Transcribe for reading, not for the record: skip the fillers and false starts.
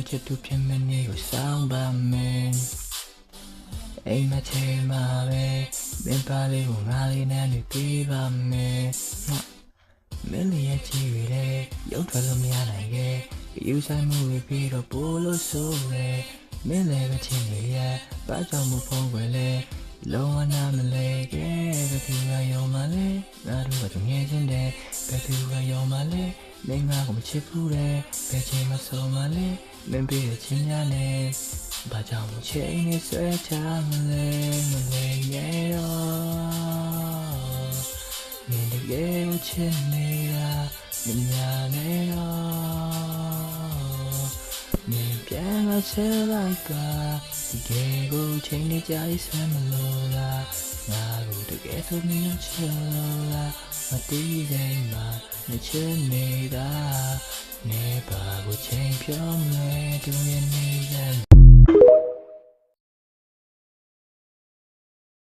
ချက်သူဖြစ်မနေကိုစောင်းပါမယ်အိမ်မချေမှာပဲမင်းပါလေးကိုငါလေးနဲ့နေပေးပါမယ်မင်းလေးရဲ့ချီတွေလည်းရုပ်ထွက်လို့မရနိုင်ခဲ့ယူဆိုင်မှုတွေပြီးတော့ပို့လို့ဆိုရယ်မင်းလည်းပဲချင်းနေရဘာကြောင့်မဖုံးွယ်လဲလုံးဝနာမလဲကဲဘယ်သူကရောမလဲငါတို့ကငယ်ချင်းတဲ့ဘယ်သူကရောမလဲမင်းငါကိုမချစ်ဘူးတဲ့ဘယ်ချိန်မှဆုံးမလဲမင်းပေးတဲ့ချင်းများနဲ့ဘာကြောင့်ချိန်နဲ့ဆွဲချမလဲမလဲရဲ့တော့မင်းတကယ်ကိုချစ်နေတာမညာနဲ့တော့မင်းပြန်လာချင်လိုက်ကဒီကဲကိုချိန်နဲ့ကြာရေးဆွဲမလို့လားငါတို့တကယ်ဆိုမင်းချစ်လို့လားမတီးတဲ့မှာမချစ်နေတာနေပါကိုချိန်ဖြုံးနေတူရ